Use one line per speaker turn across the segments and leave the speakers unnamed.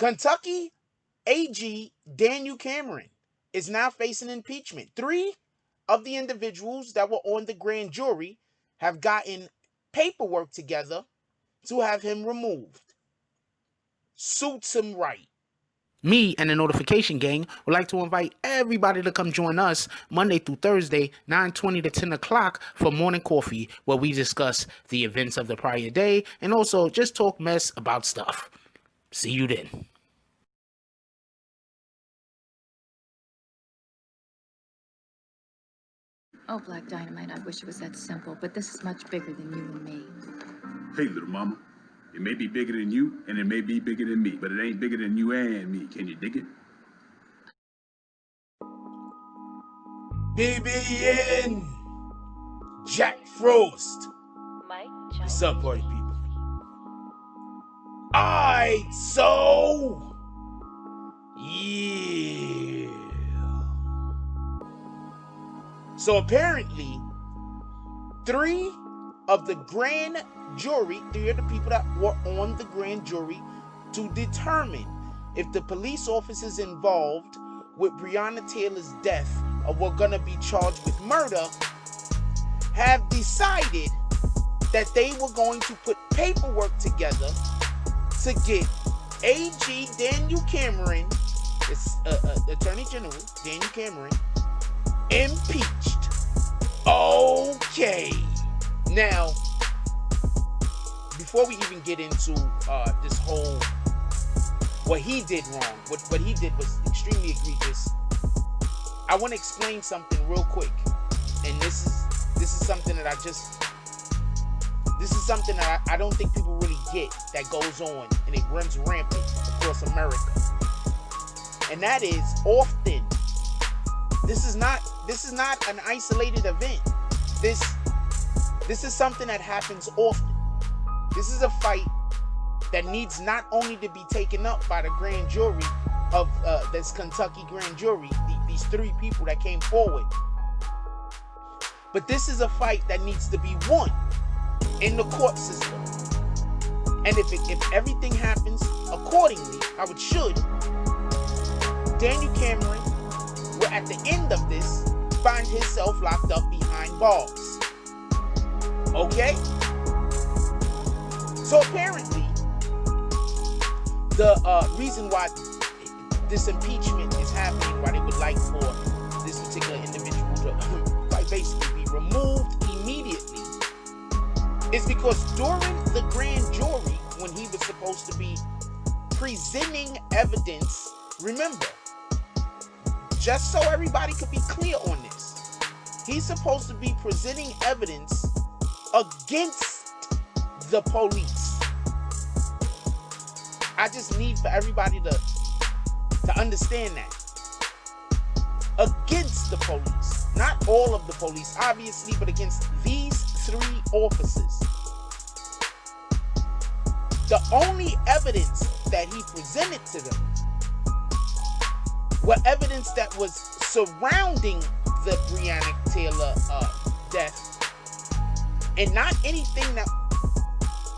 Kentucky AG Daniel Cameron is now facing impeachment. 3 of the individuals that were on the grand jury have gotten paperwork together to have him removed. Suits him right. Me and the Notification Gang would like to invite everybody to come join us Monday through Thursday, 9:20 to 10 o'clock for morning coffee, where we discuss the events of the prior day and also just talk mess about stuff. See you then.
Oh, Black Dynamite, I wish it was that simple, but this is much bigger than you and me.
Hey, little mama, it may be bigger than you, and it may be bigger than me, but it ain't bigger than you and me. Can you dig it?
BBN Jack Frost.
Mike,
What's up, party people? Alright, so yeah. So apparently, 3 of the grand jury, 3 of the people that were on the grand jury to determine if the police officers involved with Breonna Taylor's death were gonna be charged with murder, have decided that they were going to put paperwork together to get AG Daniel Cameron, Attorney General Daniel Cameron, impeached. Okay. Now, before we even get into this whole what he did wrong, what he did was extremely egregious, I want to explain something real quick. And this is something that I don't think people really get that goes on, and it runs rampant across America. And that is, often this is not an isolated event. This is something that happens often. This is a fight that needs not only to be taken up by the grand jury of this Kentucky grand jury, these 3 people that came forward, but this is a fight that needs to be won in the court system. And if everything happens accordingly, how it should, Daniel Cameron will, at the end of this, find himself locked up behind bars. Okay? So apparently, the reason why this impeachment is happening, why they would like for this particular individual to quite basically be removed immediately, is because during the grand jury, when he was supposed to be presenting evidence, remember, just so everybody could be clear on this, he's supposed to be presenting evidence against the police. I just need for everybody to understand that. Against the police. Not all of the police, obviously, but against these 3 officers. The only evidence that he presented to them were evidence that was surrounding the Breonna Taylor death, and not anything that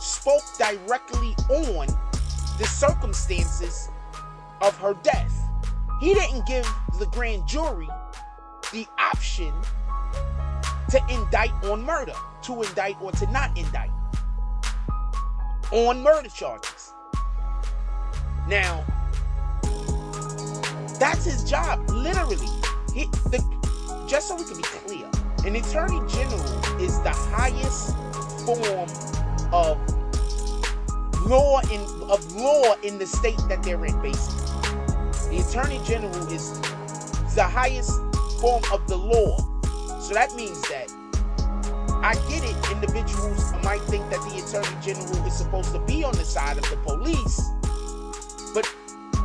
spoke directly on the circumstances of her death. He didn't give the grand jury the option to indict on murder, to indict or to not indict on murder charges. Now, that's his job, literally. Just so we can be clear, an attorney general is the highest form of law in the state that they're in, basically. The attorney general is the highest form of the law. So that means that, I get it, individuals might think that the attorney general is supposed to be on the side of the police, but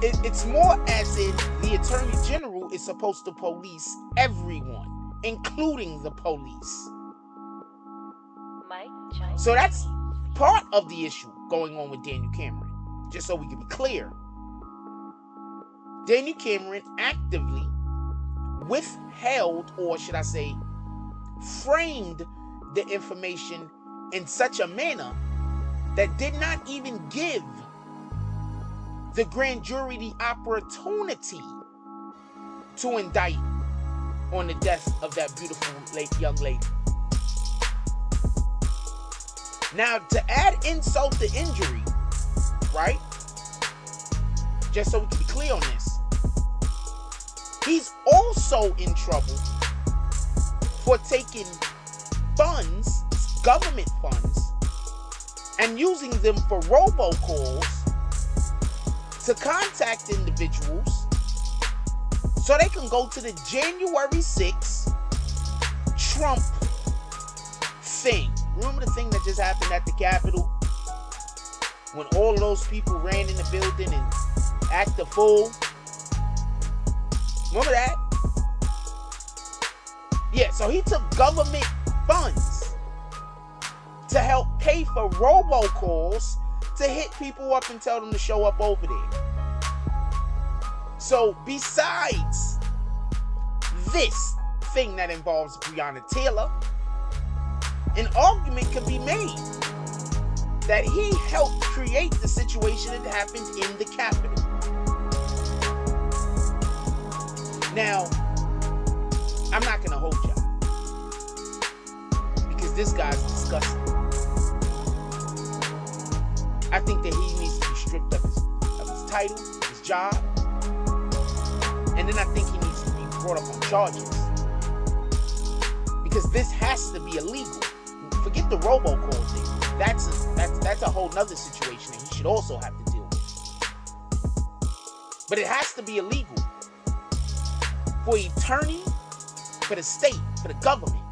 it's more as in the attorney general is supposed to police everyone, including the police.
Mike,
so that's part of the issue going on with Daniel Cameron. Just so we can be clear, Daniel Cameron actively withheld, or should I say, framed the information in such a manner that did not even give the grand jury the opportunity to indict on the death of that beautiful young lady. Now, to add insult to injury, right? Just so we can be clear on this, he's also in trouble for taking funds, government funds, and using them for robocalls to contact individuals so they can go to the January 6th Trump thing. Remember the thing that just happened at the Capitol? When all of those people ran in the building and acted a fool? Remember that? Yeah, so he took government funds to help pay for robocalls to hit people up and tell them to show up over there. So besides this thing that involves Breonna Taylor, an argument could be made that he helped create the situation that happened in the Capitol. Now, I'm not going to hold y'all because this guy's disgusting. I think that he needs to be stripped of his title, his job, and then I think he needs to be brought up on charges because this has to be illegal. Forget the robocall thing. That's a whole nother situation that he should also have to deal with. But it has to be illegal for an attorney, for the state, for the government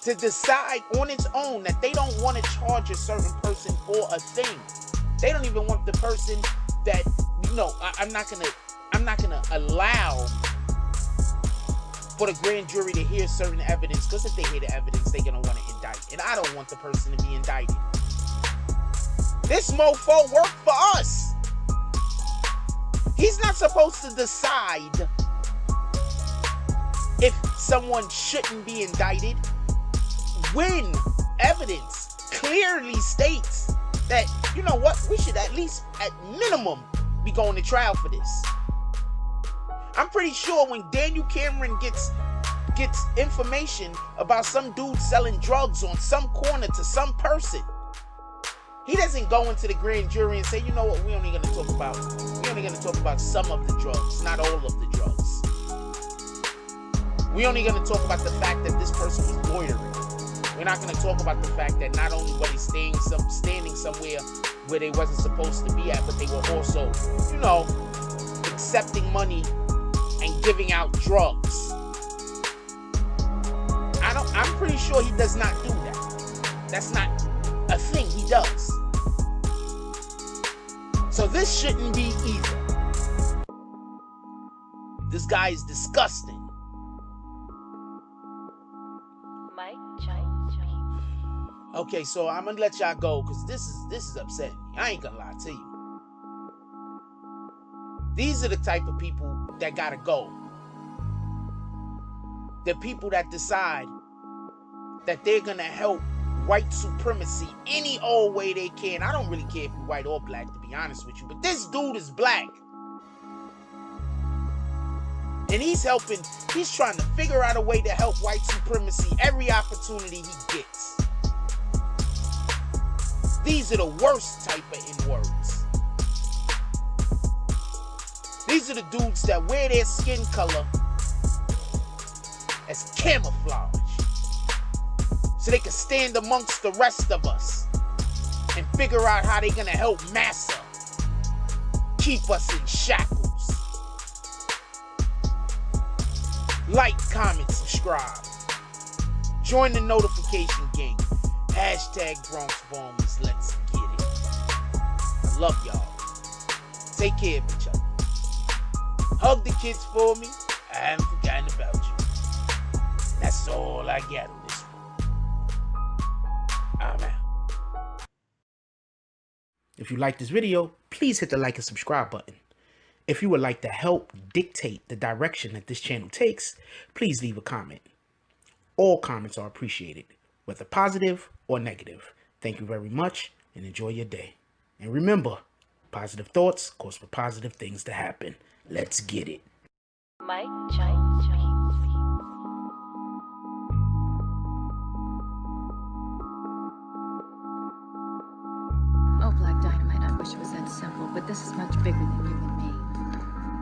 to decide on its own that they don't want to charge a certain person for a thing. They don't even want the person that, I'm not gonna allow for the grand jury to hear certain evidence, because if they hear the evidence, they're gonna want to indict, and I don't want the person to be indicted. This mofo worked for us. He's not supposed to decide if someone shouldn't be indicted when evidence clearly states that, you know what, we should at least, at minimum, be going to trial for this. I'm pretty sure when Daniel Cameron gets information about some dude selling drugs on some corner to some person, he doesn't go into the grand jury and say, you know what, we're only going to talk about some of the drugs, not all of the drugs. We're only going to talk about the fact that this person was loitering. We're not going to talk about the fact that not only were they standing somewhere where they wasn't supposed to be at, but they were also, accepting money and giving out drugs. I'm pretty sure he does not do that. That's not a thing he does. So this shouldn't be either. This guy is disgusting.
Mike.
Okay, so I'm gonna let y'all go because this is upsetting me. I ain't gonna lie to you. These are the type of people that gotta go. The people that decide that they're gonna help white supremacy any old way they can. I don't really care if you're white or black, to be honest with you, but this dude is black. And he's trying to figure out a way to help white supremacy every opportunity he gets. These are the worst type of N-words. These are the dudes that wear their skin color as camouflage, so they can stand amongst the rest of us and figure out how they're gonna help massa keep us in shackles. Like, comment, subscribe. Join the notification gang. Hashtag Bronx Bombers. Let's get it. I love y'all. Take care of each other. Hug the kids for me. I haven't forgotten about you. That's all I got on this one. I'm out. If you like this video, please hit the like and subscribe button. If you would like to help dictate the direction that this channel takes, please leave a comment. All comments are appreciated, whether positive or negative. Thank you very much and enjoy your day. And remember, Positive thoughts cause for positive things to happen. Let's get it.
Mike, check.
Oh, Black Dynamite, I wish it was that simple, but this is much bigger than you and me.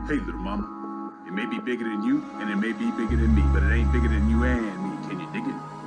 Hey, little mama, it may be bigger than you, and it may be bigger than me, but it ain't bigger than you and me. Can you dig it?